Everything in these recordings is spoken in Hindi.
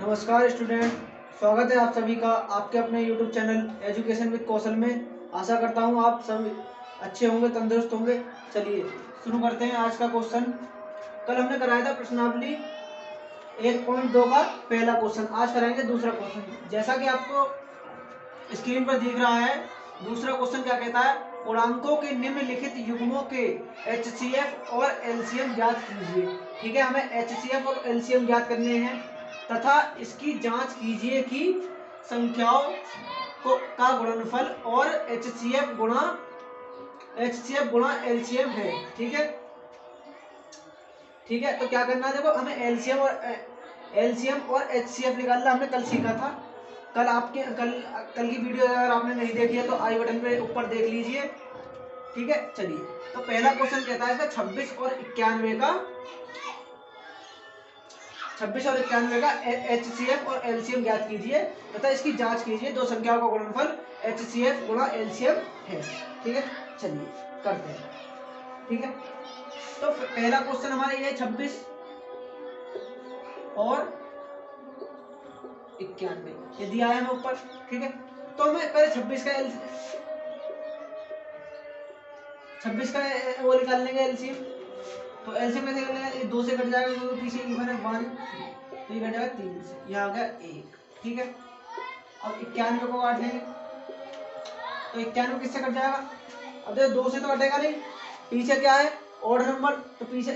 नमस्कार स्टूडेंट, स्वागत है आप सभी का आपके अपने यूट्यूब चैनल एजुकेशन विद कौशल में। आशा करता हूँ आप सब अच्छे होंगे, तंदुरुस्त होंगे। चलिए शुरू करते हैं आज का क्वेश्चन। कल हमने कराया था प्रश्नावली 1.2 का पहला क्वेश्चन, आज कराएंगे दूसरा क्वेश्चन। जैसा कि आपको स्क्रीन पर दिख रहा है, दूसरा क्वेश्चन क्या कहता है, पूर्णांकों के निम्नलिखित युग्मों के HCF और LCM ज्ञात कीजिए। ठीक है, हमें HCF और LCM ज्ञात करने हैं तथा इसकी जांच कीजिए कि संख्याओं का गुणनफल और HCF गुणा LCM है। ठीक है, ठीक है। तो क्या करना है, देखो हमें LCM और HCF निकालना हमने कल सीखा था। कल की वीडियो अगर आपने नहीं देखी है तो आई बटन पे ऊपर देख लीजिए। ठीक है, चलिए। तो पहला क्वेश्चन कहता है इसका 26 और 91 का HCF और LCM ज्ञात कीजिए तथा इसकी जांच कीजिए। दो संख्याओं का गुणनफल HCF गुणा LCM है। ठीक है, चलिए करते हैं। ठीक है, तो पहला क्वेश्चन हमारा ये 26 और 91 ये दिया है हमें ऊपर। ठीक है, तो हमें पहले 26 का वो निकाल लेंगे LCM। तो LCM कैसे कर लेंगे, 2 से कट जाएगा क्योंकि पीछे इवन है 1, तो ये कट जाएगा 3 से, यह आ गया 1। ठीक है, अब 91 को काट लेंगे तो 91 किससे कट जाएगा, अब देखो 2 से तो कटेगा नहीं, पीछे क्या है ऑड नंबर, तो पीछे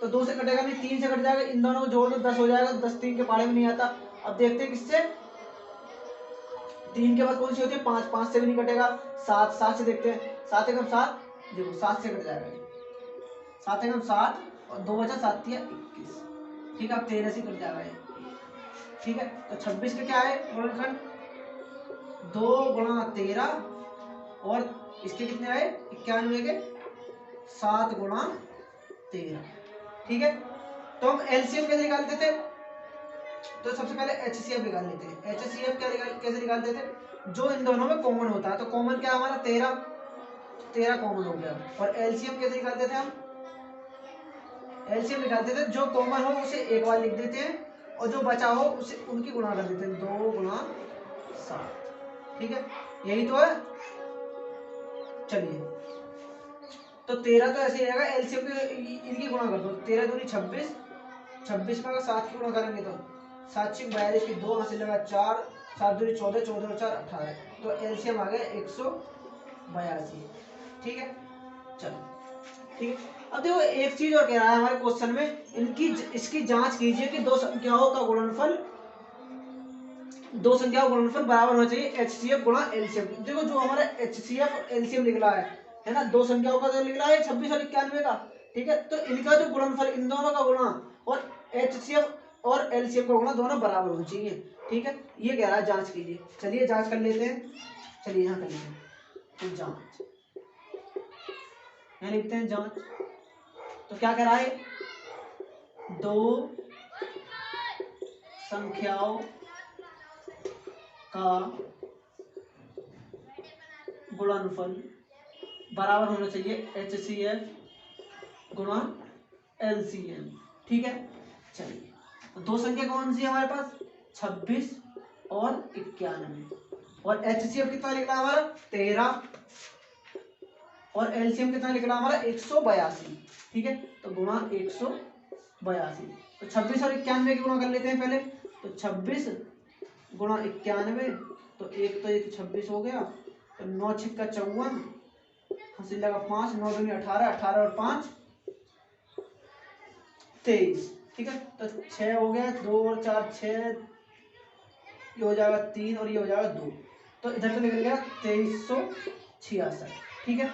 तो 2 से कटेगा नहीं, 3 से कट जाएगा। इन दोनों को जोड़ दो 10 हो जाएगा, 10 3 के पाड़े में नहीं आता। अब देखते हैं किससे, 3 के बाद कौन सी होती है, 5, 5 से भी नहीं कटेगा। 7, 7 से देखते हैं, 7 एकम 7, देखो 7 से कट जाएगा, 7 एकम 7 और 2 बचा 7 तिया 21। ठीक है, अब 13 से कट जाएगा ये। ठीक है, तो 26 का क्या है गुणनखंड, 2 गुणा 13 और इसके कितने आए 91 के 7 गुणा 13। ठीक है, तो हम LCM कैसे निकालते थे, तो सबसे पहले HCF निकाल लेते हैं। HCF कैसे निकालते थे, जो इन दोनों में कॉमन होता है, तो कॉमन क्या हमारा 13 कॉमन हो गया। और LCM कैसे निकालते थे हम, LCM निकालते थे जो कॉमन हो उसे एक बार लिख देते हैं और जो बचा हो उसे उनकी गुणा कर देते हैं, 2 गुणा 7। ठीक है, यही तो है। चलिए, तो 13 तो ऐसे ही रहेगा, LCM इनकी गुणा कर दो, 13 दूनी 26, 26 में अगर 7 की गुणा करेंगे तो 7 6 42 की 2 हासिल लगा 4, 7 दूनी 14, 14 और 4 18, तो LCM आ गया 182। ठीक है, चलो ठीक है। अब देखो एक चीज और कह रहा है हमारे क्वेश्चन में, इसकी जांच कीजिए कि दो संख्याओं का गुणनफल बराबर होना चाहिए HCF गुणा LCM। देखो जो हमारा HCF और LCM निकला है ना, दो संख्याओं का जो निकला है 26 और 91 का। ठीक है, तो इनका जो गुणनफल, इन दोनों का गुणा और HCF और LCM का गुणा दोनों बराबर होना चाहिए। ठीक है, ये कह रहा है जांच कीजिए। चलिए जांच कर लेते हैं, चलिए यहाँ कर लेते हैं, तो जांच यहाँ लिखते हैं जांच। तो क्या कह रहा है, दो संख्याओं का गुणनफल बराबर होना चाहिए HCF गुणा LCM। ठीक है, चलिए तो दो संख्या कौन सी है हमारे पास, 26 और 91, और HCF कितना निकला हमारा 13 और LCM कितना निकला हमारा 182। ठीक है, तो गुणा 182, तो 26 और 91 की गुणा कर लेते हैं पहले। तो 26 गुणा 91, तो एक तो 26 हो गया, तो 9 छिक्का 54, हासिल लगा 5, 9 दूनी 18, 18 और 5 23। ठीक है, तो 6 हो गया, 2 और 4 6, ये हो जाएगा 3 और ये हो जाएगा 2, तो इधर से निकल गया 2366। ठीक है,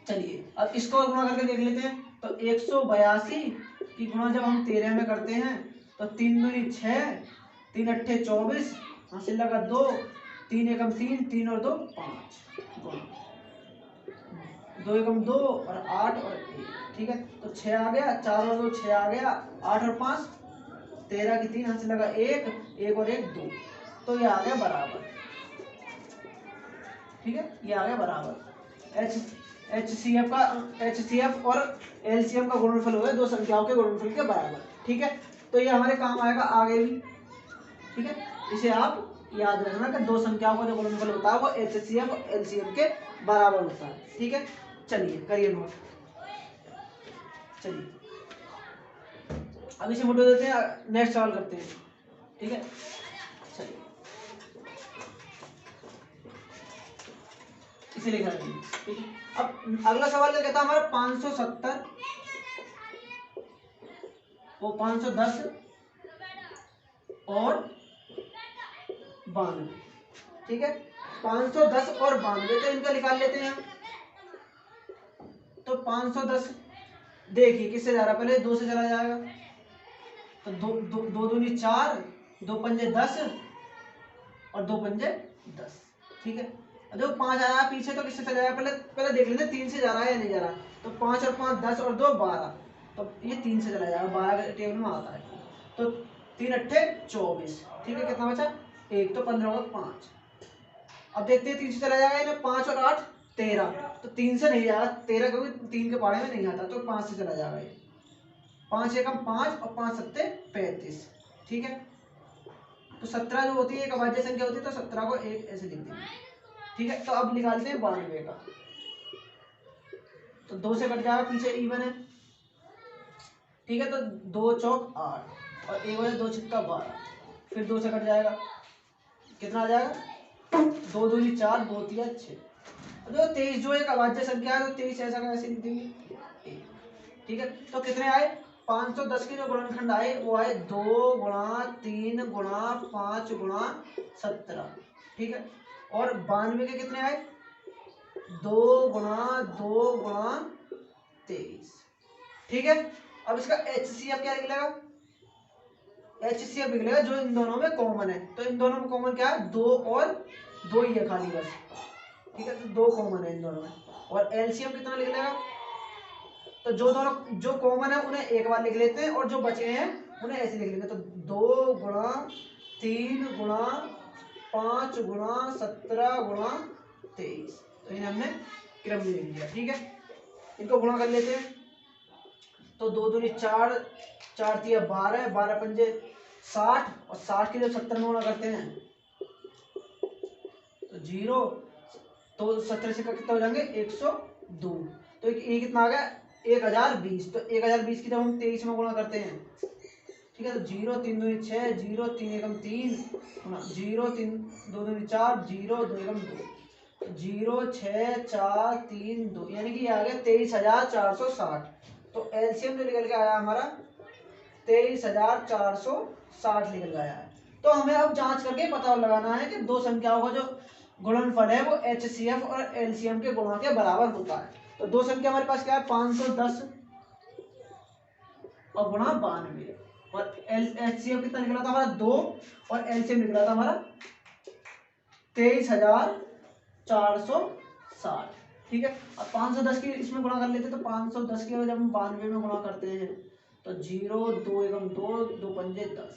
चलिए अब इसको गुणा करके देख लेते हैं। तो 182 की गुणा जब हम 13 में करते हैं तो 3 दूनी 6, 3 अट्ठे 24, हासिल लगा 2, 3 एकम 3, 3 और 2 5, 2 एकम 2 और 8 और 1। ठीक है, तो 6 आ गया, 4 और 2 6 आ गया, 8 और 5 13 की 3, हासिल लगा 1, 1 और 1 2, तो ये आ गया बराबर। ठीक है, ये आ गया बराबर। HCF और LCM का गुणनफल हो गया दो संख्याओं के गुणनफल के बराबर। ठीक है, तो ये हमारे काम आएगा आगे भी। ठीक है, इसे आप याद रखना कि दो संख्याओं का जो गुणनफल होता है वो एचसीएफ और एलसीएम के बराबर होता है। ठीक है, चलिए करिए नोट। चलिए अब इसे मुटो देते हैं, नेक्स्ट सवाल करते हैं। ठीक है, चलिए इसे लिखा जाइए। ठीक है, अब अगला सवाल क्या कहता है हमारा 570 वो 510 और 92। ठीक है, 510 और 92 तो इनका निकाल लेते हैं हम। तो 510 देखिए किससे जा रहा है, पहले 2 से चला जाएगा तो दो दूनी 4, 2 पंजे 10 और 2 पंजे 10। ठीक है, जो 5 आया पीछे तो किससे चला जाएगा, पहले देख लेते 3 से जा रहा है या नहीं जा रहा। तो 5 और 5 10 और 2 12, तो ये 3 से चला जाएगा, 12 के टेबल में आता है। तो 3 अट्ठे 24। ठीक है, कितना बचा 1, तो 15 और 5। अब देखते हैं 3 से चला जाएगा इन्हें, 5 और 8 13, तो 3 से नहीं जाएगा 13 क्योंकि 3 के पाड़े में नहीं आता, तो 5 से चला जाएगा ये। 5 एकम 5 और 5 सत्ते 35। ठीक है, तो 17 जो होती है एक अभाज्य संख्या होती है, तो 17 को एक ऐसे लिख देंगे। ठीक है, तो अब निकालते हैं 92 का। तो 2 से कट जाएगा, पीछे इवन है। ठीक है, तो 2 चौक 8 और 1 बजे 2 छिक्का 12, फिर 2 से कट जाएगा, कितना आ जाएगा 2 दूनी 4, 2 तिया 6। जो 23 जो एक अभाज्य संख्या है तो 23 ऐसा का ऐसे लिख देंगे। ठीक है, तो कितने आए 510 के जो गुणनखंड आए वो आए 2 गुणा 3 गुणा 5 गुणा 17। ठीक है, और 92 के कितने आए 2 गुणा 2 गुणा 23। ठीक है, अब इसका एचसीएफ क्या निकलेगा, एचसीएफ निकलेगा जो इन दोनों में कॉमन है। तो इन दोनों में कॉमन क्या है 2 और 2 ही है खाली बस। ठीक है, तो 2 कॉमन है इन दोनों में। और एलसीएम कितना निकलेगा, तो जो दोनों जो कॉमन है उन्हें एक बार लिख लेते हैं और जो बचे हैं उन्हें ऐसे लिख लेंगे। तो 2 गुणा 3 गुणा 5 गुणा 17 गुणा 23, तो इन्हें हमने क्रम में लिख लिया। ठीक है, इनको गुणा कर लेते हैं। तो 2 दूनी 4, 4 तिया 12, 12 पंजे 60 और 60 के जब 70 में गुणा करते हैं तो 0, तो 17 से कितना हो जाएंगे 102। तो ये कितना आ गया 1020। तो 1020 की जब हम 23 में गुणा करते हैं, ठीक है, तो 0 3 दूनी 6, 0 3 एकम 3 0 3 2 दूनी 4, 0 2 एकम 2, 0 6 4 3 2, यानी कि ये आ गया 23,460। तो एलसीएम जो निकल के आया हमारा 23,460 निकल गया है। तो हमें अब जांच करके पता लगाना है कि दो संख्याओं का जो गुणनफल है वो एचसीएफ और एलसीएम के गुणा के बराबर होता है। तो दो संख्या हमारे पास क्या है 510 और गुणा 92, और एचसीएफ कितना निकला था हमारा 2 और एलसीएम निकला था हमारा 23,460। ठीक है, अब 510 की इसमें गुणा कर लेते हैं। तो 510 के जब हम 92 में गुणा करते हैं तो 0 2 एकम 2, 2 पंजे 10,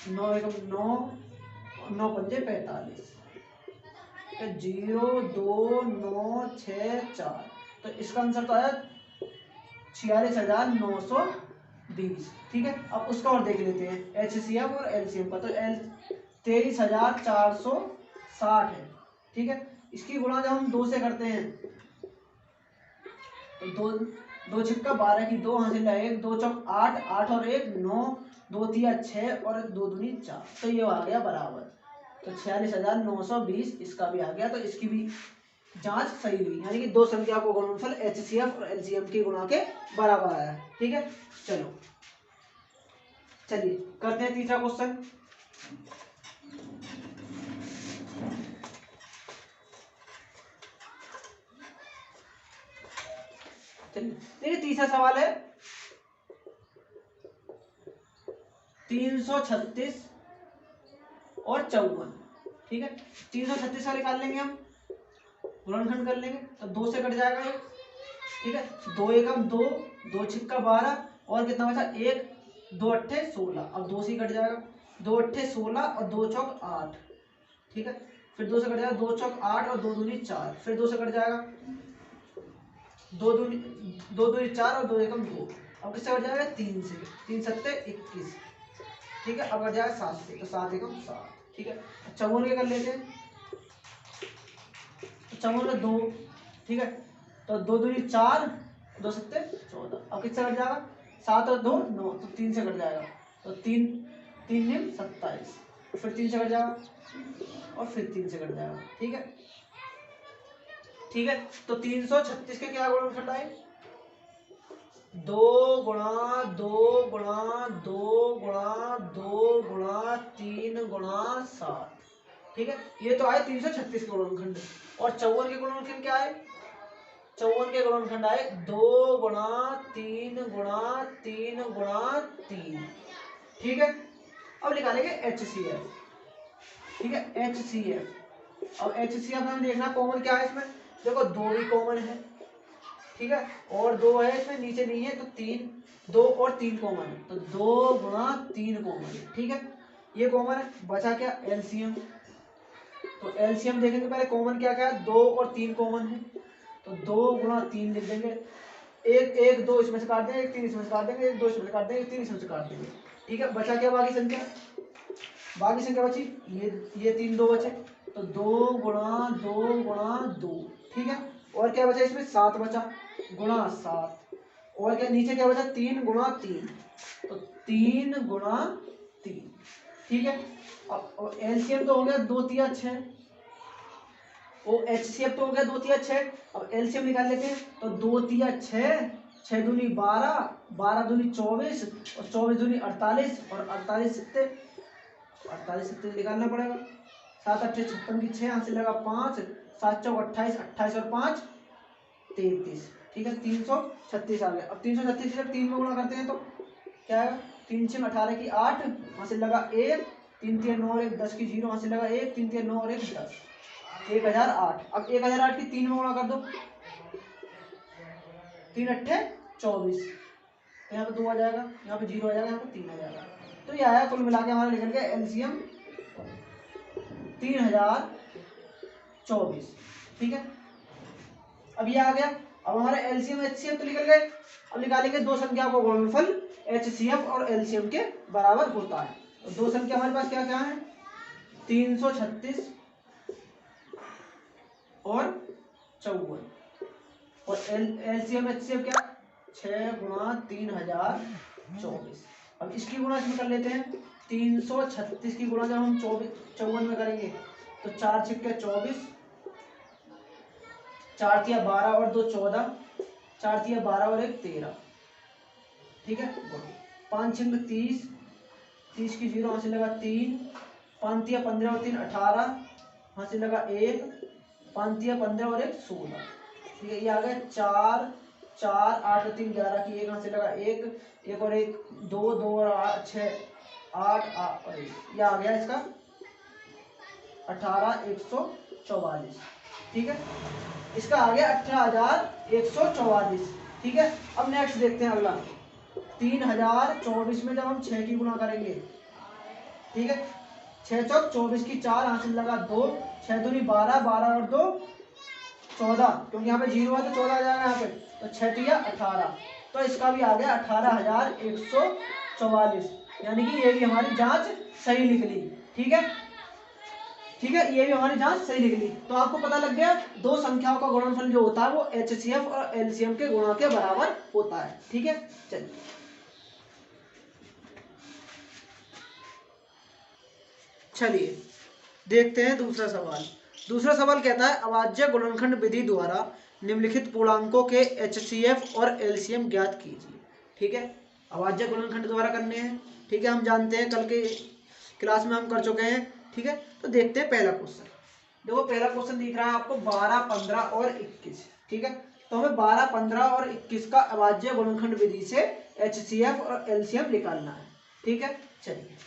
9 एकम 9, 9 पंजे 45, 0 2 9 6 4। तो इसका आंसर तो आया 46,920। ठीक है, अब उसका और देख लेते हैं एचसीएफ और एलसीएम का। तो 23,460 है। ठीक है, इसकी गुणा जब हम 2 से करते हैं तो 2 छिक्का 12 की 2 हासिल है 1, 2 चौक 8, 8 और 1 9, 2 तिया 6 और 2 दूनी 4। तो ये आ गया बराबर। तो 46,920 इसका भी आ गया। तो इसकी भी जांच सही हुई, यानी कि दो संख्या को गुणनफल एचसीएफ और एलसीएम के गुणा के बराबर आया। ठीक है, चलिए करते हैं तीसरा क्वेश्चन। देखिए तीसरा सवाल है 336 और 54। ठीक है, 336 का निकाल लेंगे हम, गुणनखंड कर लेंगे। तो 2 से कट जाएगा एक। ठीक है, 2 एकम 2, 2 छिक्का 12 और कितना बचा 1, 2 अट्ठे 16। अब 2 से कट जाएगा, 2 अट्ठे 16 और 2 चौक 8। ठीक है, फिर 2 से कट जाएगा, 2 चौक 8 और 2 दूनी 4, फिर 2 से कट जाएगा, 2 दूनी 4 और 2 एकम 2, अब किससे कट जाएगा 3 से, 3 सत्ते 21, ठीक है। अब कट जाएगा 7 से, तो 7 एकम 7, ठीक है। 54 के कर लेते हैं, 54 में 2, ठीक है। तो 2 दूनी 4, 2 सत्ते 14। अब किससे कट जाएगा 7 और 2 9, तो 3 से कट जाएगा, तो 3 3 निम 27, फिर 3 से कट जाएगा और फिर 3 से कट जाएगा, ठीक है। ठीक है, तो 336 के क्या गुणनखंड आए, 2 गुणा 2 गुणा 2 गुणा 2 गुणा 3 गुणा 7, ठीक है। ये तो आए 336 के गुणनखंड। और 54 के गुणनखंड क्या है, 54 के गुणनखंड आए 2 गुणा 3 गुणा 3 गुणा 3, ठीक है। अब निकालेंगे HCF, ठीक है, HCF। अब HCF हमें देखना कॉमन क्या है इसमें, देखो 2 भी कॉमन है, ठीक है, और 2 है इसमें, नीचे नहीं है, तो 3, 2 और 3 कॉमन है, तो 2 गुणा 3 कॉमन है, ठीक है। ये कॉमन है, बचा क्या एलसीएम। तो एलसीएम देखेंगे पहले कॉमन क्या क्या है, 2 और 3 कॉमन है, तो 2 गुणा 3 लिख देंगे, एक एक 2 इसमें से काट देंगे, एक 3 इसमें से काट देंगे, एक 2 इसमें से काट देंगे, एक 3 इसमें से काट देंगे, ठीक है। बचा क्या बाकी संख्या, बाकी संख्या बची ये 3 2 बचे, तो 2 गुणा 2 गुणा 2, ठीक है। और क्या बचा इसमें 7 बचा, गुणा 7, और क्या नीचे क्या बचा 3 गुणा 3, तो 3 गुणा 3, ठीक है। अब एलसीएम तो हो गया 2 3 6, वो एचसीएफ तो हो गया 2 3 6। अब एलसीएम निकाल लेते हैं, तो 2 3 6, 6 दूनी 12, 12 दूनी 24 और 24 दूनी 48 और 48 सत्ते 48 सत्ते निकालना पड़ेगा, 7 8 56 की 6, यहाँ से लगा 5, 7 चौक 28, 28 और 5 33, ठीक है। 336 आ गया। अब 336 जब 3 में गुणा करते हैं तो क्या है, 3 6 18 की 8, वहाँ से लगा 1, 3 3 9 और 1 10 की 0, वहाँ से लगा 1, 3 3 9 और 1 10, 1008। अब 1008 की 3 में गुणा कर दो, 3 अट्ठे 24, यहाँ पे 2 आ जाएगा, यहाँ पे 0 आ जाएगा, यहाँ पे 3 आ जाएगा। तो ये आया कुल मिला के हमारा निकल गया एलसीएम 3024, ठीक है। अब ये आ गया। अब हमारा एलसीएम एचसीएफ तो निकल गए। अब निकालेंगे दो संख्याओं का गुणनफल एचसीएफ और एलसीएम के बराबर होता है। तो दो संख्या हमारे पास क्या क्या है, 336 और 54, और एलसीएम एचसीएफ क्या 6 गुणा 3024। अब इसकी गुणा इसमें कर लेते हैं, 336 की गुणा जब हम 54 में करेंगे तो 4 छिक्के 24, 4 तिया 12 और 2 14, 4 तिया 12 और 1 13, ठीक है। 5 छिंग 30, 30 की 0, वहाँ से लगा 3, 5 तिया 15 और 3 18, वहाँ से लगा 1, 5 तिया 15 और 1 16, ठीक है। ये आ गया 4 4 8 और 3 11 की 1, यहाँ से लगा 1 और 1 2 2 और 6 8 8 और 1, ये आ गया इसका 18144, ठीक है। इसका आ गया 18144, ठीक है। अब नेक्स्ट देखते हैं अगला 3024 में जब हम 6 की गुणा करेंगे, ठीक है, 6 चौक 24 की 4, यहाँ से लगा 2, 6 दूनी 12, 12 और 2 14, क्योंकि यहाँ पे 0 है तो 14 आ जाएगा यहाँ पे, तो 6 तिया 18, तो इसका भी आ गया 18144, यानी कि ये भी हमारी जांच सही निकली, ठीक है, ठीक है। ये भी हमारी जांच सही निकली। तो आपको पता लग गया दो संख्याओं का गुणनफल जो होता है वो एचसीएफ और एलसीएम के गुणा के बराबर होता है, ठीक है। चलिए चलिए देखते हैं दूसरा सवाल। दूसरा सवाल कहता है अभाज्य गुणनखंड विधि द्वारा निम्नलिखित पूर्णांकों के एचसीएफ और एलसीएम ज्ञात कीजिए, ठीक है। अभाज्य गुणनखंड द्वारा करने हैं, ठीक है, हम जानते हैं कल के क्लास में हम कर चुके हैं, ठीक है। तो देखते हैं पहला क्वेश्चन। देखो पहला क्वेश्चन दिख रहा है आपको 12 15 और 21, ठीक है। तो हमें 12 15 और 21 का अभाज्य गुणनखंड विधि से एचसीएफ और एलसीएम निकालना है, ठीक है। चलिए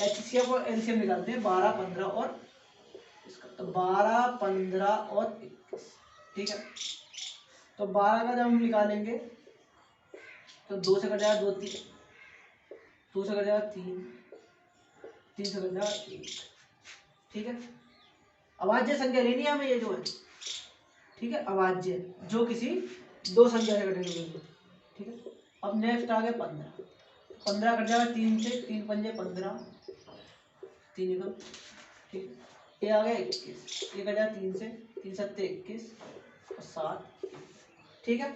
एचसीएफ और एलसीएम निकालते हैं 12 15 और इसका, तो 12 15 और 21, ठीक है। तो 12 का जब हम निकालेंगे तो 2 से कट जाएगा 2 3, 2 से कट जाएगा 3, 3 से कट जाएगा 1, ठीक है। अभाज्य संख्या लेनी है हमें ये जो है, ठीक है, अभाज्य जो किसी दो संख्या से कटेंगे, ठीक है। अब नेक्स्ट आ गया 15, 15 कट जाएगा 3 से, 3 पंजे 15, 3 एकम, ठीक। ये आ गया 21, ये कट जाएगा 3 से, 3 सत्ते 21 और 7, ठीक है।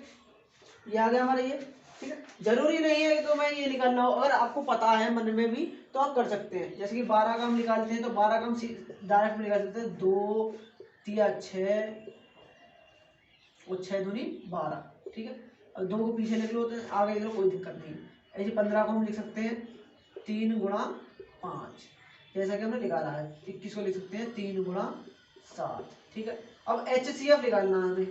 ये आ गया हमारा ये, ठीक है। जरूरी नहीं है कि तो मैं ये निकालना हो, अगर आपको पता है मन में भी तो आप कर सकते हैं। जैसे कि 12 का हम निकालते हैं तो 12 का हम डायरेक्ट में निकाल सकते हैं, 2 तिया 6 और 6 दूनी 12, ठीक है। अब 2 को पीछे लिख लो तो आगे लिख लो, कोई दिक्कत नहीं। ऐसे 15 को हम लिख सकते हैं 3 गुणा 5, जैसा कि हमने निकाला है। 21 को लिख सकते हैं 3 गुणा 7, ठीक है। अब HCF निकालना है हमें,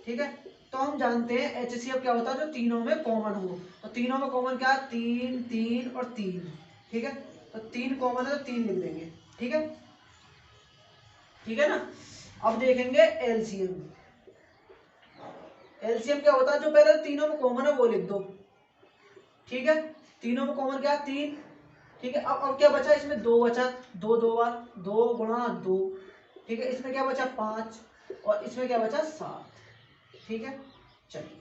ठीक है। तो हम जानते हैं HCF क्या होता है, जो तीनों में कॉमन हो। तो तीनों में कॉमन क्या है, 3 3 और 3, ठीक है। तो 3 कॉमन है तो 3 लिख देंगे, ठीक है, ठीक है ना। अब देखेंगे LCM। LCM क्या होता है, जो पहले तीनों में कॉमन है वो लिख दो, ठीक है। तीनों में कॉमन क्या है, 3, ठीक है। अब क्या बचा, इसमें 2 बचा, 2 2 बार 2 गुणा 2, ठीक है। इसमें क्या बचा 5 और इसमें क्या बचा 7, ठीक है। चलिए,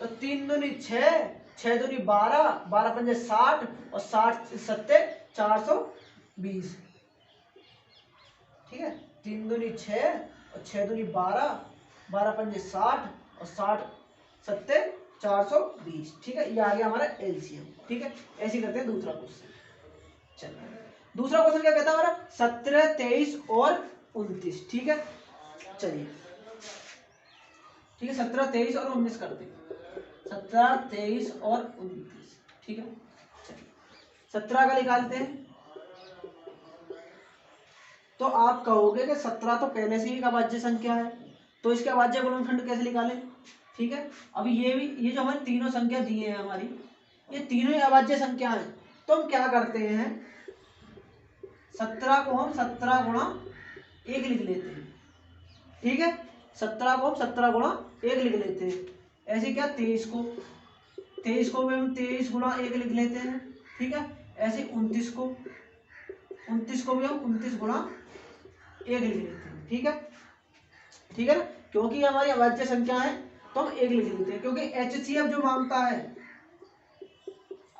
तो 3 दूनी 6, 6 दूनी 12, 12 पंजे 60 और 60 सत्ते 420, ठीक है। 3 दूनी 6 और 6 दूनी 12, 12 पंजे 60 और 60 सत्ते 420, ठीक है। ये आ गया हमारा LCM, ठीक है। ऐसे करते हैं दूसरा क्वेश्चन। चलिए, दूसरा क्वेश्चन क्या कहता है हमारा, 17 23 और 29, ठीक है। चलिए, ठीक है, 17 23 और 19 करते हैं, 17 23 और 29, ठीक है। चलिए, 17 का निकालते हैं। तो आप कहोगे कि 17 तो पहले से ही एक अभाज्य संख्या है, तो इसके अभाज्य गुणनखंड कैसे निकालें, ठीक है। अभी ये जो हमारी तीनों संख्या दी है हमारी, ये तीनों ही अभाज्य संख्या है। तो हम क्या करते हैं, 17 को हम 17 गुणा 1 लिख लेते हैं, ठीक है। 17 को हम 17 गुणा 1 लिख लेते हैं। ऐसे क्या 23 को भी हम 23 गुणा 1 लिख लेते हैं, ठीक है। ऐसे 29 को भी हम 29 गुणा 1 लिख लेते हैं, ठीक है, ठीक है ना। क्योंकि हमारी अभाज्य संख्या है तो हम 1 लिख लेते हैं, क्योंकि HCF जो मांगता है,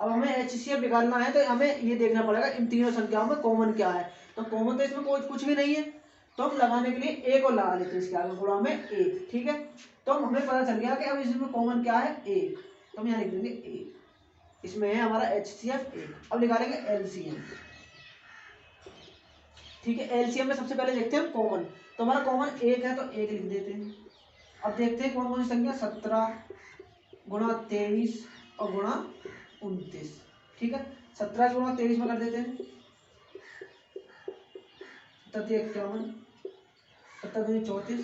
अब हमें HCF निकालना है तो हमें ये देखना पड़ेगा इन तीनों संख्याओं में कॉमन क्या है। तो कॉमन तो इसमें कोई कुछ भी नहीं है, तो हम लगाने के लिए 1 और लगा लेते हैं इसके आगे, गुणा में 1, ठीक है। तो हमें पता चल गया कि अब इसमें कॉमन क्या है, 1, तो हम यहाँ लिख देंगे 1, इसमें है हमारा HCF 1। अब निकालेंगे LCM, ठीक है। LCM में सबसे पहले देखते हैं कॉमन, तो हमारा कॉमन 1 है तो 1 लिख देते हैं। अब देखते हैं कौन कौन सी संख्या, 17 गुणा 23 और गुणा 29, ठीक है। 17 गुणा 23 में कर देते हैं, 51, 34,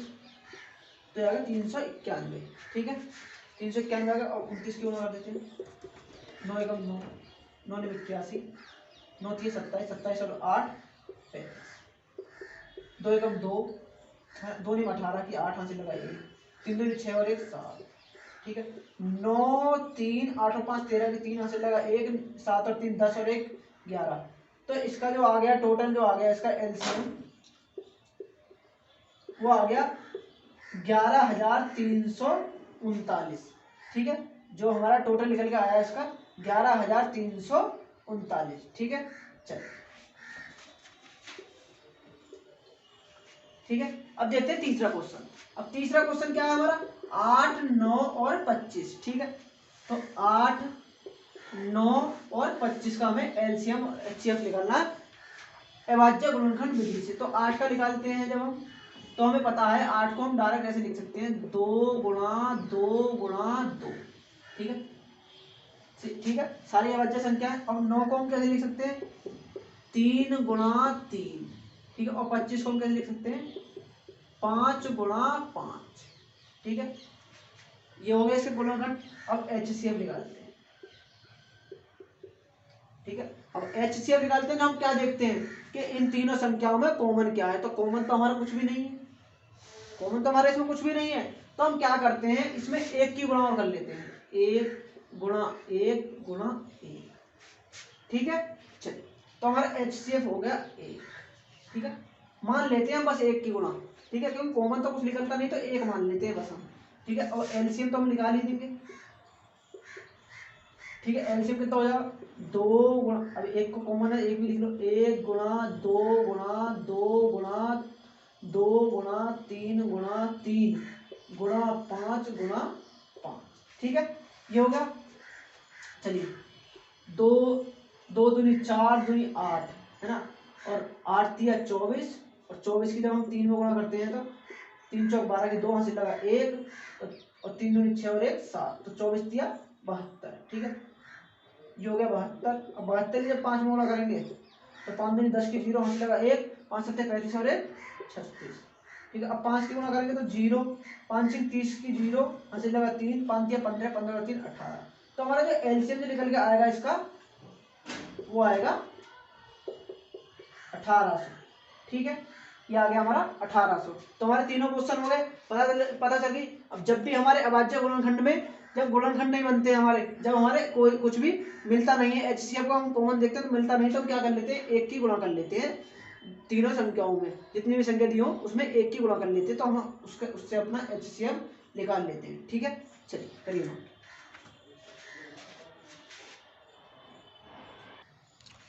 तो आएगा 391, ठीक है। 391 आ गया और 29 की गुणा कर देते हैं, 9 एकम 9, 9 ने 81, 9 3 27, 27 और 8 35, 2 एकम 2, 2 ने 18 की 8 हाथ से लगाई, 3 दूनी 6 और 1 7, ठीक है। 9 3 8 और 5 13 की 3 हाथ से लगा 1, 7 और 3 10 और 1 11, तो इसका जो आ गया टोटल, जो आ गया इसका LCM, वो आ गया 11,339, ठीक है। जो हमारा टोटल निकल के आया इसका 11,339, ठीक है। चलिए, ठीक है। अब देखते हैं तीसरा क्वेश्चन। अब तीसरा क्वेश्चन क्या है हमारा, 8 9 और 25, ठीक है। तो 8 9 और 25 का हमें LCM और HCF निकालना है अभाज्य गुणनखंड विधि से। तो 8 का निकालते हैं जब हम, तो हमें पता है 8 को हम डायरेक्ट ऐसे लिख सकते हैं, 2 गुणा 2 गुणा 2, ठीक है, ठीक है। सारी अभाज्य संख्या है। अब 9 को हम कैसे लिख सकते हैं, 3 गुणा 3, ठीक है। और 25 को हम कैसे लिख सकते हैं, 5 गुणा 5, ठीक है। ये हो गया इसके गुणनखंड। अब HCF निकालते हैं, ठीक है। अब HCF निकालते हैं तो हम क्या देखते हैं कि इन तीनों संख्याओं में कॉमन क्या है। तो कॉमन तो हमारा कुछ भी नहीं है, कॉमन तो हमारे इसमें कुछ भी नहीं है। तो हम क्या करते हैं, इसमें 1 की गुणा और कर लेते हैं, 1 गुणा 1 गुणा 1, ठीक है। चलिए, तो हमारा HCF हो गया 1, ठीक है। मान लेते हैं बस 1 की गुणा, ठीक है, क्योंकि कॉमन तो कुछ निकलता नहीं तो 1 मान लेते हैं बस हम, ठीक है। और LCM तो हम निकाल ही देंगे, ठीक है, एलसीएम कितना हो जाएगा 2 गुणा, अब एक को कॉमन है, एक भी लिख लो, 1 गुणा 2 गुणा 2 गुणा 2 गुणा 3 गुणा 3 गुणा 5 गुणा 5। ठीक है, ये हो गया। चलिए, 2 2 दूनी 4 दूनी 8 है ना, और 8 दिया 24, और 24 की जब हम 3 में गुणा करते हैं तो 3 चौक 12 की 2 हासिल लगा 1, और 3 दूनी 6 और 1 7, तो 24 दिया 72। ठीक है, ये हो गया 72। अब 72 जब 5 में गुणा करेंगे तो 5 दूनी 10 की 0 हासिल लगा 1, 5 7 35 और 1 36। ठीक है, अब 5 की गुणा करेंगे तो 0, 5 30 की 0 हासिल लगा 3, 5 दिया 15, 15 और 3 18। तो हमारा जो एलसीएम जो निकल के आएगा इसका, वो आएगा 1800। ठीक है, ये आ गया हमारा 1800। तो हमारे तीनों क्वेश्चन हो गए, पता चल गई। अब जब भी हमारे अभाज्य गुणनखंड में, जब गुणनखंड नहीं बनते हमारे, जब हमारे कोई कुछ भी मिलता नहीं है, एचसीएफ को हम कॉमन देखते हैं तो मिलता नहीं, तो क्या कर लेते हैं, एक की गुणा कर लेते हैं। तीनों संख्याओं में जितनी भी संख्या दी हो उसमें एक की गुणा कर लेते हैं, तो हम उससे अपना एचसीएफ निकाल लेते हैं। ठीक है, चलिए करिए ना।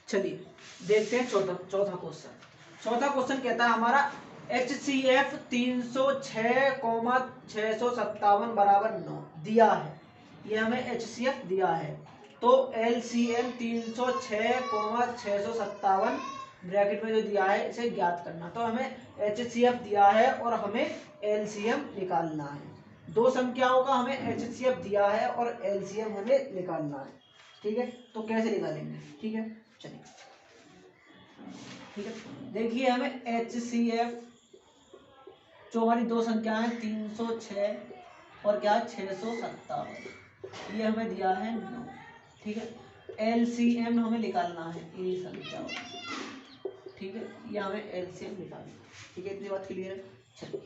चलिए देखते हैं चौथा क्वेश्चन। चौथा क्वेश्चन कहता है हमारा HCF 306,657 बराबर 9 दिया है, ये हमें HCF दिया है। तो LCM 306,657 ब्रैकेट में जो दिया है इसे ज्ञात करना। तो हमें HCF दिया है और हमें LCM निकालना है। दो संख्याओं का हमें HCF दिया है और LCM हमें निकालना है। ठीक है, तो कैसे निकालेंगे? ठीक है, चलिए। ठीक है, देखिए हमें HCF जो हमारी दो संख्याएं 306 और क्या 657, ये हमें दिया है 9। ठीक है, LCM हमें निकालना है ये संख्या। ठीक है, ये हमें LCM निकालना है। ठीक है, इतनी बात क्लियर है। चलिए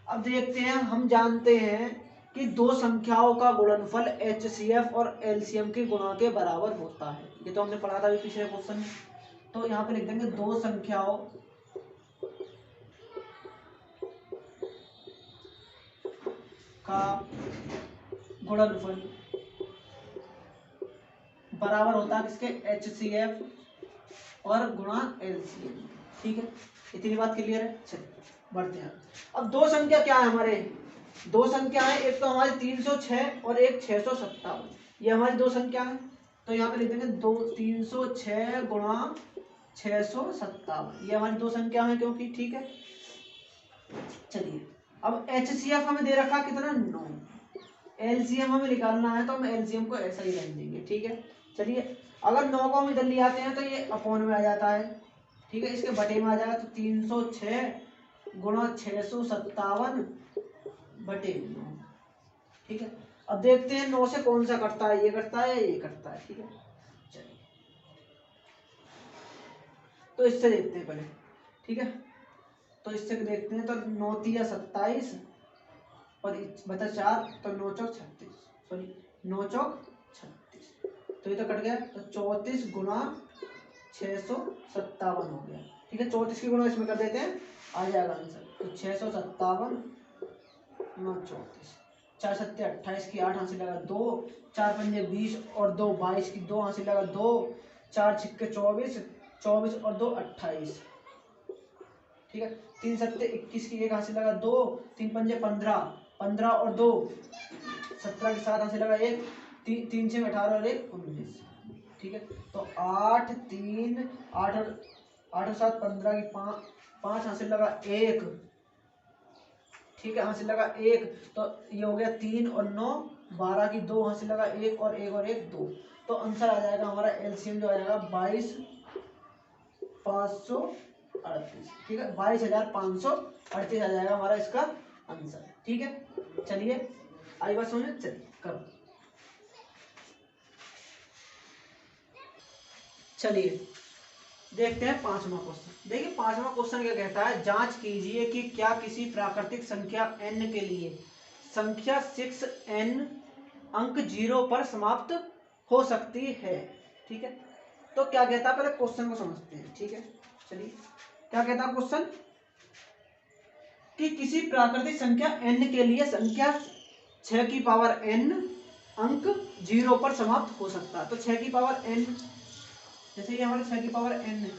अब देखते हैं, हम जानते हैं कि दो संख्याओं का गुणनफल HCF और LCM के गुणा के बराबर होता है। ये तो हमने पढ़ा था अभी पिछले क्वेश्चन में। तो यहाँ पे लिख देंगे दो संख्याओं का गुणनफल बराबर होता है किसके, HCF और गुणा LCM। ठीक है, इतनी बात क्लियर है। चलिए बढ़ते हैं। अब दो संख्या क्या है हमारे, दो संख्या है, एक तो हमारी 306 और एक 657, ये हमारी दो संख्या है। तो यहाँ पे लिख देंगे 306 गुणा 657, ये हमारी दो संख्या है क्योंकि। ठीक है, चलिए अब HCF हमें दे रखा कितना 9, LCM हमें निकालना है तो हम LCM को ऐसा ही रहने देंगे। ठीक है, चलिए अगर 9 को हम इधर ले आते हैं तो ये अपॉन में आ जाता है। ठीक है, इसके बटे में आ जाएगा, तो 306 गुणा 657 बटे 9। ठीक है, अब देखते हैं 9 से कौन सा कटता है, ये कटता है ये कटता है। ठीक है, चलिए तो इससे देखते हैं पहले। ठीक है, तो इससे देखते हैं, तो 9 तिया 27 और बचा 4, तो 9 चौक 36, सॉरी 9 चौक 36, तो ये तो कट गया। तो 34 गुणा 657 हो गया। ठीक है, 34 की गुणा इसमें कर देते हैं, आ जाएगा आंसर। तो 657 9 34, 4 सत्ते 28 की 8 हासिल लगा 2, 4 पंजे 20 और 2 22 की 2 हासिल लगा 2, 4 छिक्के 24, 24 और 2 28। ठीक है, 3 सत्ते 21 की 1 हासिल लगा 2, 3 पंजे 15, 15 और 2 17 की 7 हासिल लगा 1, 3 6 18 और 1 19। ठीक है, तो 8 3 8 और 7 15 की 5 हासिल लगा 1। ठीक है, हासिल लगा 1, तो ये हो गया 3 और 9 12 की 2 हासिल लगा 1 और 1 और 1 2। तो आंसर आ जाएगा हमारा LCM जो आ जाएगा 22,538। ठीक है, 22,538 आ जाएगा हमारा इसका आंसर। ठीक है, चलिए आई बात समझ, चलिए करो। चलिए देखते हैं पांचवा क्वेश्चन। देखिए पांचवा क्वेश्चन क्या कहता है, जांच कीजिए कि क्या किसी प्राकृतिक संख्या n के लिए संख्या 6n अंक 0 पर समाप्त हो सकती है। ठीक है, तो क्या कहता है, पहले क्वेश्चन को समझते हैं। ठीक है, चलिए क्या कहता है क्वेश्चन, कि किसी प्राकृतिक संख्या n के लिए संख्या 6 की पावर n अंक 0 पर समाप्त हो सकता है। तो 6 की पावर n, जैसे ये हमारे 6 की पावर n है,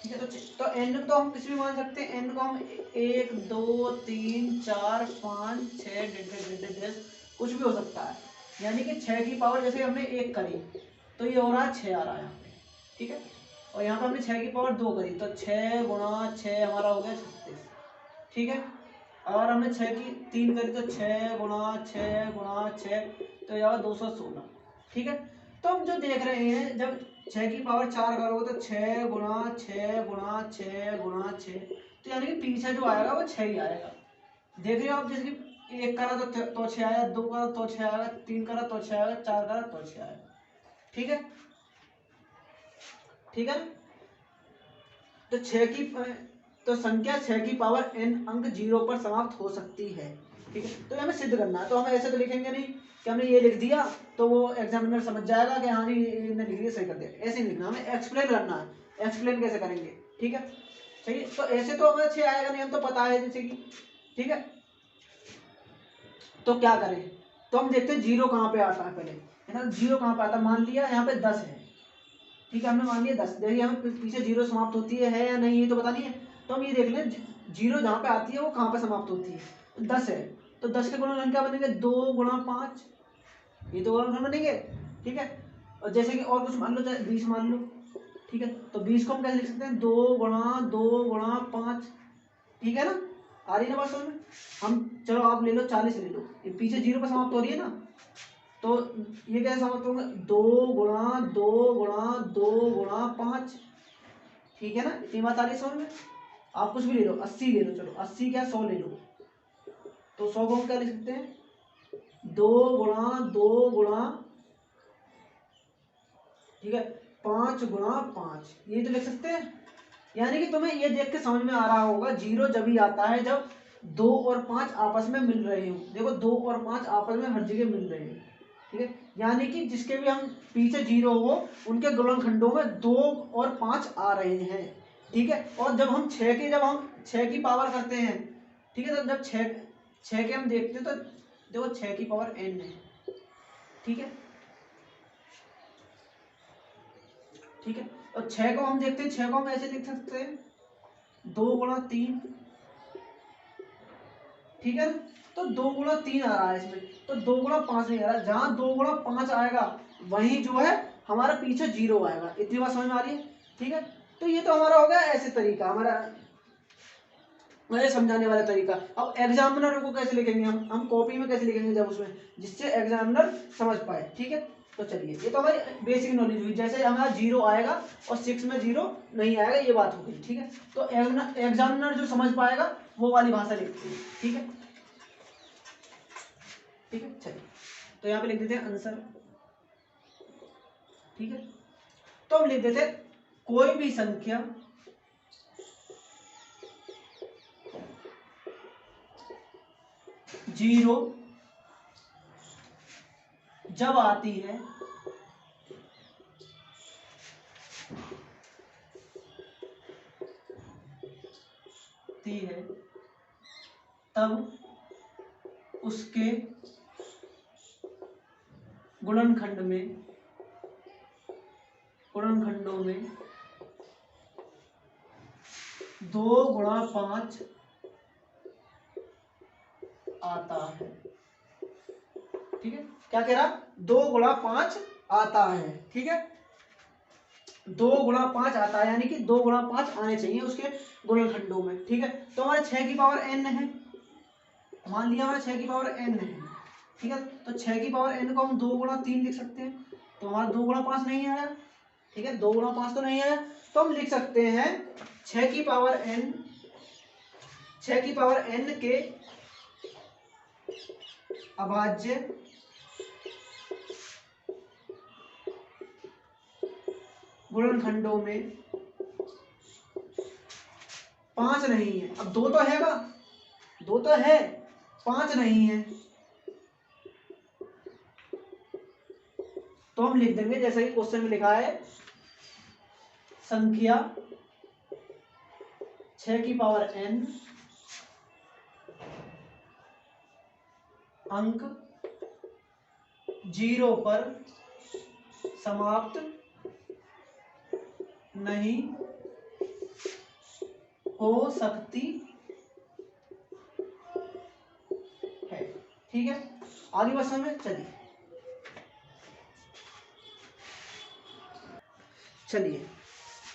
ठीक है। तो n तो हम किसी भी मान सकते हैं, n को हम 1 2 3 4 5 6 10 कुछ भी हो सकता है। यानी कि 6 की पावर जैसे हमने 1 करी तो ये हो रहा है 6 आ रहा है यहाँ पे, ठीक है। और यहाँ पे हमने 6 की पावर 2 करी तो 6 गुणा 6 हमारा हो गया 36, ठीक है। और हमने 6 की 3 करी तो 6 गुणा 6 गुणा 6 तो यह 216, ठीक है। तो हम जो देख रहे हैं, जब 6 की पावर 4 करोगे तो 6 गुणा 6 गुणा 6 गुणा 6, तो यानी कि पीछे जो आएगा वो 6 ही आएगा। देख रहे हो आप, जैसे कि 1 करा तो 6 आया, 2 करा तो 6 आएगा, 3 करा तो 6 आएगा, 4 करा तो 6 आएगा, ठीक है, ठीक है। तो 6 की तो संख्या 6 की पावर n अंक 0 पर समाप्त हो सकती है, ठीक है। तो हमें सिद्ध करना है, तो हम ऐसे तो लिखेंगे नहीं कि हमने ये लिख दिया तो वो एग्जामिनर समझ जाएगा कि हाँ जी इन्हें लिख दिया, सही कर दिया। ऐसे नहीं लिखना, हमें एक्सप्लेन करना है। एक्सप्लेन कैसे करेंगे, ठीक है, सही। तो ऐसे तो हमें 6 आएगा नहीं, हम तो पता है जैसे कि, ठीक है। तो क्या करें, तो हम देखते हैं 0 कहाँ पे आता है पहले, है ना। 0 कहाँ पे आता है, मान लिया यहाँ पे 10 है, ठीक है, हमने मान लिया 10। देखिए हमें पीछे 0 समाप्त होती है या नहीं, ये तो पता नहीं है। तो हम ये देख लें 0 जहाँ पे आती है वो कहाँ पे समाप्त होती है, तो 10 है। तो 10 के गुणनखंड क्या बनेंगे, 2 गुणा 5, ये तो गुणनखंड बनेंगे, ठीक है। और जैसे कि और कुछ मान लो, चाहे 20 मान लो, ठीक है। तो 20 को हम कैसे लिख सकते हैं, 2 गुणा 5, ठीक है ना। आ रही है ना बात समझ में। हम चलो आप ले लो 40 ले लो, ये पीछे 0 पर समाप्त हो रही है ना, तो ये कैसे समाप्त होगा, 2 गुणा 2 गुणा 2 गुणा 5, ठीक है ना। इतनी बात आ रही है समझ में। आप कुछ भी ले लो, 80 ले लो, चलो 80 क्या 100 ले लो, तो 100 को हम क्या लिख सकते हैं, 2 गुणा 2 गुणा, ठीक है, 5 गुणा 5, ये तो लिख सकते हैं। यानी कि तुम्हें ये देख के समझ में आ रहा होगा 0 जब ही आता है जब 2 और 5 आपस में मिल रहे हो। देखो 2 और 5 आपस में हर जगह मिल रहे हैं, ठीक है। यानी कि जिसके भी हम पीछे 0 हो उनके गुणनखंडों में 2 और 5 आ रहे हैं, ठीक है। और जब हम 6 की पावर करते हैं, ठीक है, तो जब 6 के हम देखते हैं तो देखो 6 की पावर n है, ठीक है, ठीक है। और 6 को हम देखते हैं, 6 को हम ऐसे लिख सकते हैं 2 गुणा 3, ठीक है ना। तो 2 गुणा 3 आ रहा है इसमें, तो 2 गुणा 5 नहीं आ रहा। जहां 2 गुणा 5 आएगा वहीं जो है हमारा पीछे 0 आएगा। इतनी बात समझ में आ रही है, ठीक है। तो ये तो हमारा हो गया ऐसे तरीका, हमारा मुझे समझाने वाला तरीका। अब एग्जामिनर को कैसे लिखेंगे, हम कॉपी में कैसे लिखेंगे जब उसमें, जिससे एग्जामिनर समझ पाए, ठीक है। तो चलिए, ये तो हमारी बेसिक नॉलेज हुई, जैसे हमारा 0 आएगा और 6 में 0 नहीं आएगा, ये बात हो गई, ठीक है। तो एग्जामिनर जो समझ पाएगा वो वाली भाषा लिखते हैं, ठीक है, ठीक है। चलिए, तो यहाँ पे लिख देते हैं आंसर, ठीक है। तो हम लिख देते हैं कोई भी संख्या जीरो जब आती है तब उसके गुणनखंडों में 2 गुणा 5 आता है, ठीक है। क्या कह रहा, 2 गुणा 5 आता है, ठीक है। 2 गुणा 5 आता है, यानी कि 2 गुणा 5 आने चाहिए उसके गुणनखंडों में, ठीक है। तो हमारे 6 की पावर n है, मान लिया हमारे 6 की पावर n है, ठीक है। तो 6 की पावर n को हम 2 गुणा 3 लिख सकते हैं, तो हमारा 2 गुणा 5 नहीं आया, ठीक है, 2 गुणा 5 तो नहीं आया। तो हम लिख सकते हैं 6 की पावर n के अभाज्य गुणनखंडों में 5 नहीं है। अब 2 तो है ना, 2 तो है, 5 नहीं है, तो हम लिख देंगे जैसा कि क्वेश्चन में लिखा है, संख्या 6 की पावर n अंक 0 पर समाप्त नहीं हो सकती है। ठीक है, आगे बात समझ में। चलिए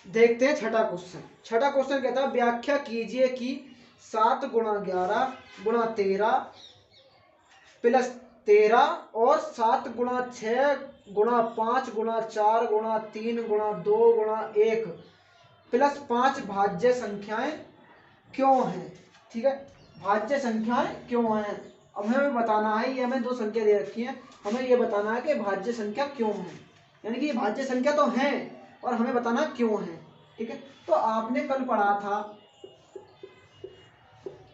देखते हैं छठा क्वेश्चन। छठा क्वेश्चन कहता है व्याख्या कीजिए कि 7 गुणा 11 गुणा 13 प्लस 13 और 7 गुणा 6 गुणा 5 गुणा 4 गुणा 3 गुणा 2 गुणा 1 प्लस 5 भाज्य संख्याएं क्यों हैं। ठीक है, भाज्य संख्याएं क्यों हैं। अब हमें बताना है, ये हमें 2 संख्या दे रखी है, हमें ये बताना है कि भाज्य संख्या क्यों है, यानी कि ये भाज्य संख्या तो है और हमें बताना क्यों है। ठीक है, तो आपने कल पढ़ा था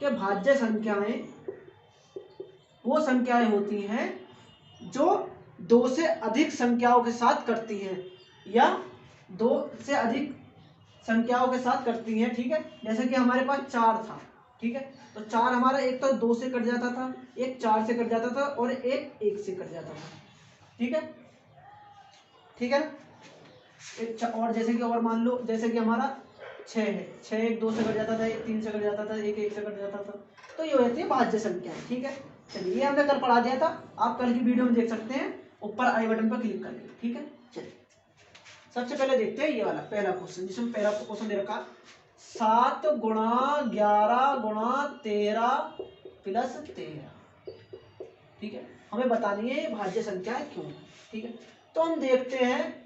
कि भाज्य संख्याएं वो संख्याएं होती हैं जो 2 से अधिक संख्याओं के साथ करती हैं, या 2 से अधिक संख्याओं के साथ करती हैं। ठीक है, जैसे कि हमारे पास 4 था। ठीक है, तो 4 हमारा एक तो 2 से कट जाता था, एक 4 से कट जाता था और एक 1 से कट जाता था। ठीक है, ठीक है। और जैसे कि और मान लो, जैसे कि हमारा 6 है, 6 एक 2 से कट जाता था, एक 3 से कट जाता था, एक 1 से कट जाता था, तो ये होती है भाज्य संख्या। ठीक है, चलिए ये हमने कल पढ़ा दिया था, आप कल की वीडियो में देख सकते हैं, ऊपर आई बटन पर क्लिक करके। ठीक है, चलिए सबसे पहले देखते हैं ये वाला पहला क्वेश्चन, जिसमें पहला क्वेश्चन दे रखा 7 गुणा 11 गुणा 13 प्लस 13। ठीक है, हमें बतानी है ये भाज्य संख्या है क्यों। ठीक है, तो हम देखते हैं।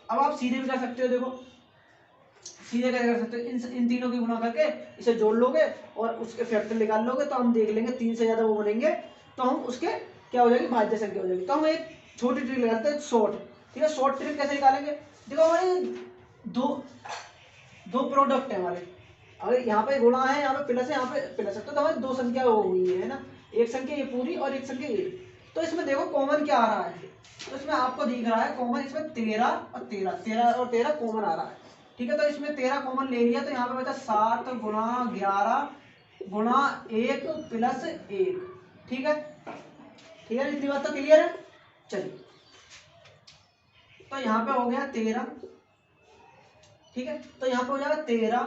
अब आप सीधे भी कर सकते हो, देखो सीधे कैसे कर सकते हो, इन तीनों की गुणा करके इसे जोड़ लोगे और उसके फैक्टर निकाल लोगे, तो हम देख लेंगे 3 से ज्यादा वो बनेंगे, तो हम उसके क्या हो जाएगी, भाज्य संख्या हो जाएगी। तो हम एक छोटी ट्रिक लगाते हैं, शॉर्ट। ठीक है, शॉर्ट ट्रिक कैसे निकालेंगे, देखो हमारे दो प्रोडक्ट है हमारे, अगर यहाँ पे गुणा है, यहाँ पे प्लस है, यहाँ पे प्लस है, तो हमारी 2 संख्या हो हुई है ना, एक संख्या ये पूरी और एक संख्या ये। तो इसमें देखो कॉमन क्या आ रहा है, तो इसमें आपको दिख रहा है कॉमन, इसमें 13 और 13, 13 और 13 कॉमन आ रहा है। ठीक है, तो इसमें 13 कॉमन ले लिया, तो यहाँ पे बचा 7 गुणा 11 गुणा 1 प्लस 1। ठीक है, ठीक है, इतनी बात तो क्लियर है। चलिए, तो यहाँ पे हो गया 13। ठीक है, तो यहाँ पे हो जाएगा 13,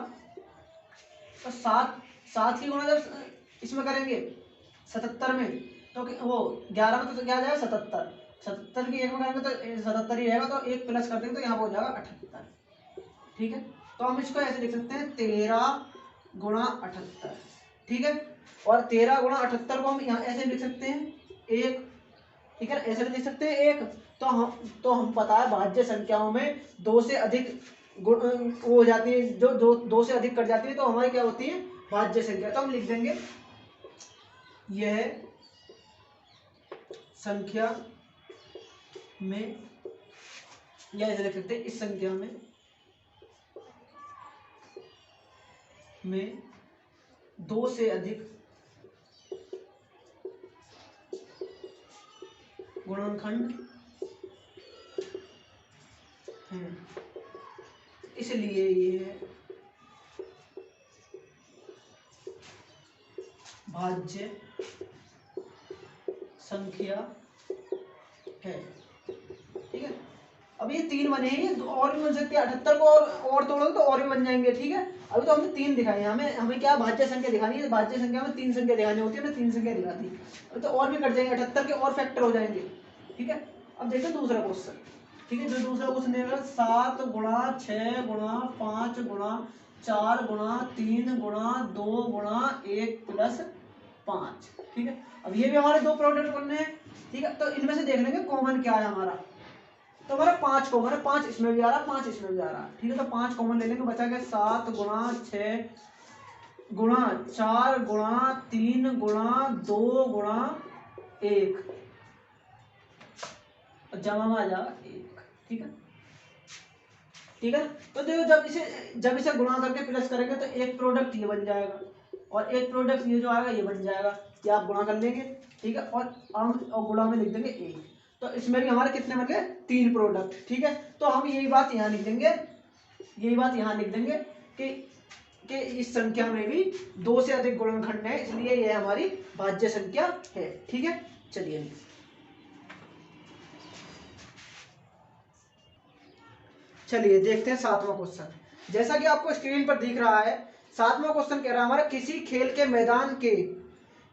तो 7 की गुणा जब इसमें करेंगे 77 में, तो वो 11 में तो क्या आ जाएगा 77, 77 की 1 में करेंगे तो 77 ही रहेगा, तो 1 प्लस कर देंगे तो यहाँ पे हो जाएगा 78। ठीक है, तो हम इसको ऐसे लिख सकते हैं 13 गुणा 78। ठीक है, और 13 गुणा 78 को हम यहाँ ऐसे लिख सकते हैं 1। ठीक है, ऐसे लिख सकते हैं 1। तो हम पता है भाज्य संख्याओं में 2 से अधिक वो हो जाती है, जो 2 से अधिक कट जाती है, तो हमारी क्या होती है, भाज्य संख्या। तो हम लिख देंगे यह संख्या में, या ऐसे लिख सकते हैं इस संख्या में 2 से अधिक गुणनखंड हैं, इसलिए ये भाज्य संख्या है। ठीक है, अब ये 3 बने हैं, और भी बन सकते हैं, 78 को और तोड़ोगे तो और भी बन जाएंगे। ठीक है, अभी तो हमने 3 दिखाई है, हमें क्या भाज्य संख्या दिखानी है, भाज्य संख्या में 3 संख्या दिखानी होती है, 3 संख्या दिखाती है, अभी तो और भी कट जाएंगे, 78 के और फैक्टर हो जाएंगे। ठीक है, अब देखते हैं दूसरा क्वेश्चन। ठीक है, जो दूसरा क्वेश्चन देगा 7 गुणा 6 गुणा 5 गुणा 4 गुणा 3 गुणा 2 गुणा 1 प्लस 5। ठीक है, अब ये भी हमारे 2 प्रोडक्ट बनने हैं। ठीक है, तो इनमें से देख लेंगे कॉमन क्या है हमारा, तो हमारा 5 कॉमन है, 5 इसमें भी आ रहा है, 5 इसमें भी आ रहा है। ठीक है, तो 5 कॉमन ले लेंगे, बचा गया 7 गुणा 6 गुणा 4 गुणा 3 गुणा 2 गुणा 1, जमा में आ जाएगा 1। ठीक है, ठीक है, तो देखो जब इसे गुणा करके प्लस करेंगे तो एक प्रोडक्ट ये बन जाएगा और एक प्रोडक्ट ये जो आएगा ये बन जाएगा, ये आप गुणा कर लेंगे। ठीक है, और गुणा में लिख देंगे 1, तो इसमें भी हमारे कितने बन गए, 3 प्रोडक्ट। ठीक है, तो हम यही बात यहाँ लिख देंगे, कि इस संख्या में भी 2 से अधिक गुणनखंड है, इसलिए यह हमारी भाज्य संख्या है। ठीक है, चलिए चलिए देखते हैं 7वां क्वेश्चन। जैसा कि आपको स्क्रीन पर दिख रहा है, 7वां क्वेश्चन कह रहा है हमारा, किसी खेल के मैदान के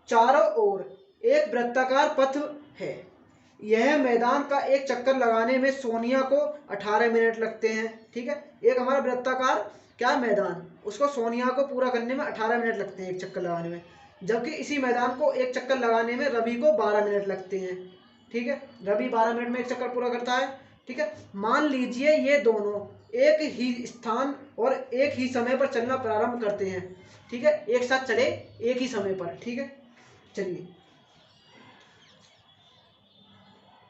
चारों ओर एक वृत्ताकार पथ है। यह मैदान का एक चक्कर लगाने में सोनिया को 18 मिनट लगते हैं। ठीक है, एक हमारा वृत्ताकार क्या मैदान, उसको सोनिया को पूरा करने में 18 मिनट लगते हैं एक चक्कर लगाने में, जबकि इसी मैदान को एक चक्कर लगाने में रवि को 12 मिनट लगते हैं। ठीक है, रवि 12 मिनट में एक चक्कर पूरा करता है। ठीक है, मान लीजिए ये दोनों एक ही स्थान और एक ही समय पर चलना प्रारंभ करते हैं। ठीक है, एक साथ चले एक ही समय पर। ठीक है, चलिए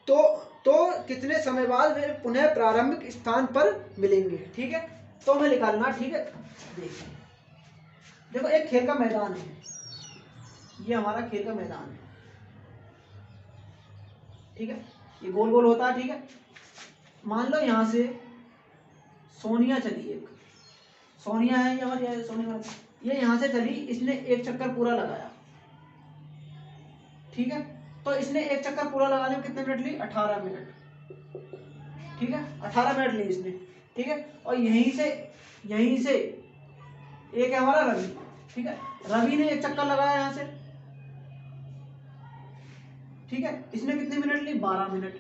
तो कितने समय बाद वे पुनः प्रारंभिक स्थान पर मिलेंगे। ठीक है, तो हमें निकालना। ठीक है, देखो एक खेल का मैदान है, ये हमारा खेल का मैदान है। ठीक है, ये गोल गोल होता है। ठीक है, मान लो यहां से सोनिया चली, एक सोनिया है ये हमारी, सोनिया ये यहां से चली, इसने एक चक्कर पूरा लगाया। ठीक है, तो इसने एक चक्कर पूरा लगाने में कितने मिनट ली, 18 मिनट। ठीक है, 18 मिनट ली इसने। ठीक है, और यहीं से एक है हमारा रवि। ठीक है, रवि ने एक चक्कर लगाया यहां से। ठीक है, इसने कितने मिनट ली, 12 मिनट।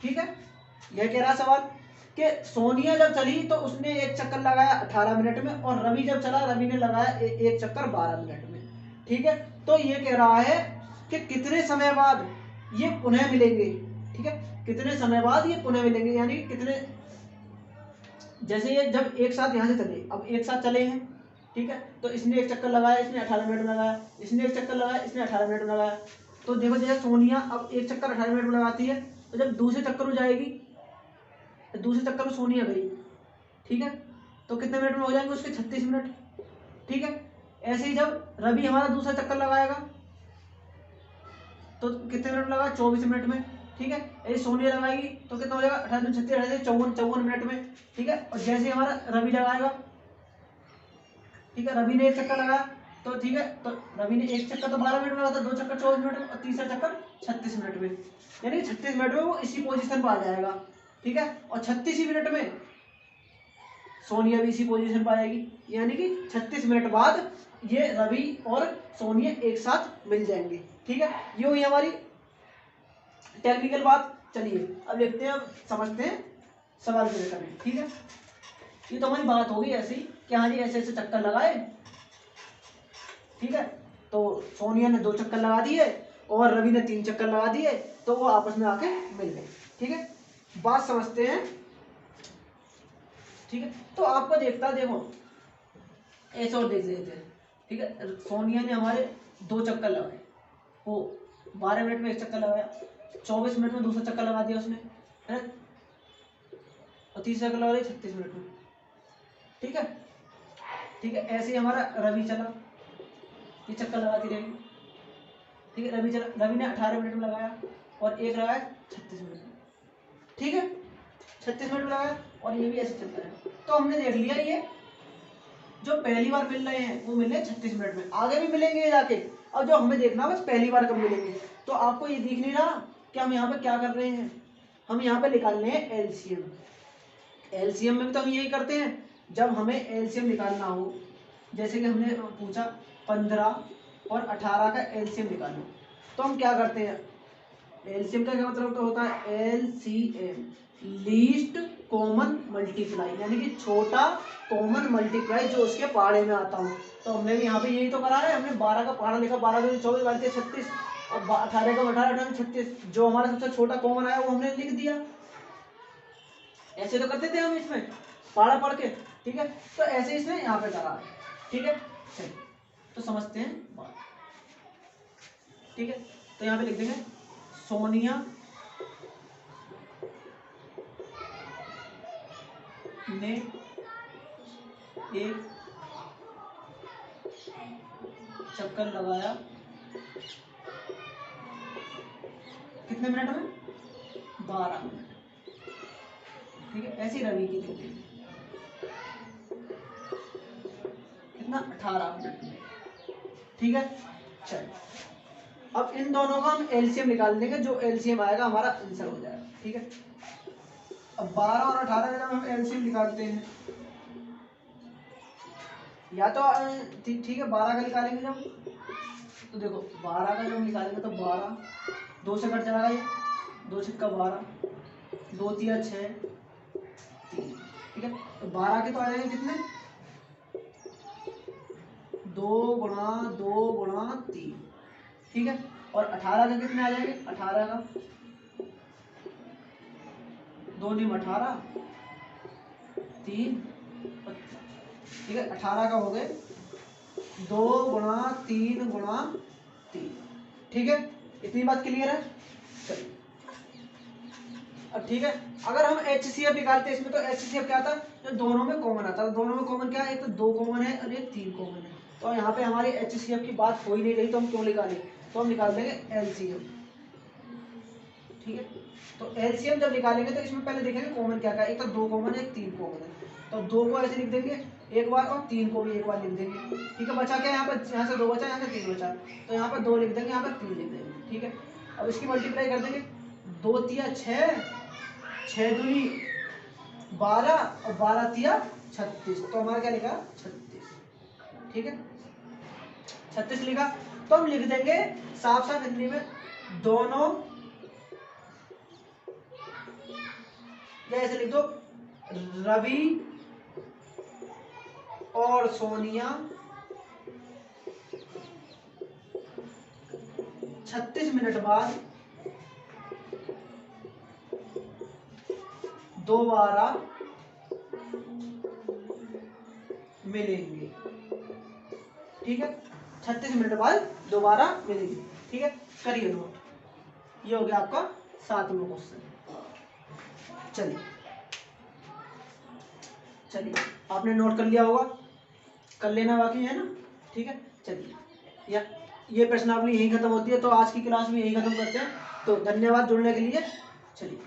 ठीक है, यह कह रहा सवाल कि सोनिया जब चली तो उसने एक चक्कर लगाया 18 मिनट में, और रवि जब चला रवि ने लगाया एक चक्कर 12 मिनट में। ठीक है, तो ये कह रहा है कि कितने समय बाद ये पुनः मिलेंगे। ठीक है, कितने समय बाद ये पुनः मिलेंगे, यानी कितने, जैसे ये जब एक साथ यहां से चले, अब एक साथ चले हैं। ठीक है, तो इसने एक चक्कर लगाया, इसने 18 मिनट में लगाया, इसने एक चक्कर लगाया, इसने 18 मिनट में लगाया। तो देखो जैसे सोनिया अब एक चक्कर 18 मिनट में लगाती है, तो जब दूसरे चक्कर में जाएगी, तो दूसरे चक्कर में सोनिया गई। ठीक है, तो कितने मिनट में हो जाएंगे उसके, 36 मिनट। ठीक है, ऐसे ही जब रवि हमारा दूसरा चक्कर लगाएगा तो कितने मिनट लगा, 24 मिनट में। ठीक है, यदि सोनिया लगाएगी तो कितना हो जाएगा, 18 36 38 54 मिनट में। ठीक है, और जैसे हमारा रवि लगाएगा, ठीक है, रवि ने एक चक्कर लगाया, तो ठीक है, तो रवि ने एक चक्कर तो 12 मिनट में लगाता, दो चक्कर 24 मिनट में, और तीसरा चक्कर 36 मिनट में, यानी 36 मिनट में वो इसी पोजीशन पर आ जाएगा। ठीक है, और 36 ही मिनट में सोनिया भी इसी पोजीशन पर आ जाएगी, यानी कि 36 मिनट बाद ये रवि और सोनिया एक साथ मिल जाएंगे। ठीक है, ये हुई हमारी टेक्निकल बात। चलिए अब देखते हैं, अब समझते हैं सवाल कैसे करें। ठीक है, ये तो हमारी बात होगी ऐसी कि हाँ जी ऐसे ऐसे चक्कर लगाए। ठीक है, तो सोनिया ने 2 चक्कर लगा दिए और रवि ने 3 चक्कर लगा दिए, तो वो आपस में आके मिल गए। ठीक है, बात समझते हैं। ठीक है, तो आपको देखता देखो ऐसे और देख लेते हैं। ठीक है, सोनिया ने हमारे 2 चक्कर लगाए, वो 12 मिनट में एक चक्कर लगाया, 24 मिनट में दूसरा चक्कर लगा दिया उसने, है, और तीसरा चक्कर लगा दिया 36 मिनट में। ठीक है, ठीक है, ऐसे ही हमारा रवि चला, ये चक्कर लगाती रहेगी। ठीक है, रवि चला, रवि ने 18 मिनट में लगाया और एक लगाया 36 मिनट में। ठीक है, 36 मिनट में लगाया, और ये भी ऐसे चलता है। तो हमने देख लिया ये जो पहली बार मिल रहे हैं वो मिल रहे हैं 36 मिनट में, आगे भी मिलेंगे जाके। अब जो हमें देखना बस पहली बार कब मिलेंगे। तो आपको ये दिख नहीं रहा कि हम यहाँ पे क्या कर रहे हैं, हम यहाँ पे निकाल रहे हैं एलसीएम। एलसीएम में भी तो हम यही करते हैं, जब हमें एलसीएम निकालना हो, जैसे कि हमने पूछा 15 और 18 का एलसीएम निकालना, तो हम क्या करते हैं, एलसीएम का क्या मतलब होता है, एलसीएम लीस्ट कॉमन मल्टीप्लाई, यानी कि छोटा कॉमन मल्टीप्लाई जो उसके पहाड़े में आता हो। तो हमने भी यहाँ पे यही तो करा है, हमने 12 का पहाड़ा लिखा, 12 दूनी 24, 12 के 36, और 18 का 18, 18 में 36, जो हमारा सबसे छोटा कॉमन आया वो हमने लिख दिया। ऐसे तो करते थे हम इसमें पहाड़ा पढ़ के। ठीक है, तो ऐसे इसने यहाँ पे करा है। ठीक है, चलिए तो समझते हैं बात। ठीक है, तो यहाँ पे लिख देंगे सोनिया ने एक चक्कर लगाया कितने मिनट में, 12 मिनट। ठीक है, ऐसी रवि की लिख देंगे कितना, 18 मिनट में। ठीक है, चलिए अब इन दोनों का हम एलसीएम निकाल देंगे, जो एलसीएम आएगा हमारा आंसर हो जाएगा। ठीक है, अब 12 और 18 का जब हम एलसीएम निकालते हैं, या तो ठीक है 12 का निकालेंगे जब, तो देखो 12 का जब हम निकालेंगे तो 12 2 से कट जाएगा, ये 2 छिक्का 12, 2 तिया 6 3, ठीक है। तो 12 के तो आ जाएंगे कितने, 2 गुणा 2 गुणा 3, ठीक है। और 18 के कितने आ जाएंगे, 18 का 2 निम 18 3, ठीक है। 18 का हो गए 2 गुणा 3 गुणा 3, ठीक है। इतनी बात क्लियर है। चलिए अब ठीक है, अगर हम HCF निकालते हैं इसमें, तो HCF क्या था, जो दोनों में कॉमन आता है। दोनों में कॉमन क्या है, एक तो 2 कॉमन है और एक 3 कॉमन है। तो यहाँ पे हमारी HCF की बात हो ही नहीं रही, तो हम क्यों निकालें, तो हम निकाल देंगे LCM, ठीक है। तो LCM जब निकालेंगे तो इसमें पहले देखेंगे कॉमन क्या क्या है, एक तो 2 कॉमन है, एक 3 कॉमन है। तो 2 को ऐसे लिख देंगे एक बार और 3 को भी एक बार लिख देंगे, ठीक है। बचा क्या यहाँ पर, यहाँ से 2 बचा, यहाँ से 3 बचा, तो यहाँ पर 2 लिख देंगे, यहाँ पर 3 लिख देंगे, ठीक है। अब इसकी मल्टीप्लाई कर देंगे, 2 तिया 6, 6 दूनी 12 और 12 तिया 36, तो हमारा क्या लिखा 36, ठीक है। 36 लिखा, तो हम लिख देंगे साफ साफ हिंदी में, दोनों ऐसे लिख दो, रवि और सोनिया 36 मिनट बाद दोबारा मिलेंगे, ठीक है। 36 मिनट बाद दोबारा मिलेंगे, ठीक है। करिए नोट, ये हो गया आपका 7वां क्वेश्चन। चलिए आपने नोट कर लिया होगा, कर लेना बाकी है ना, ठीक है। चलिए ये प्रश्नावली यही खत्म होती है, तो आज की क्लास में यही खत्म करते हैं। तो धन्यवाद जुड़ने के लिए। चलिए।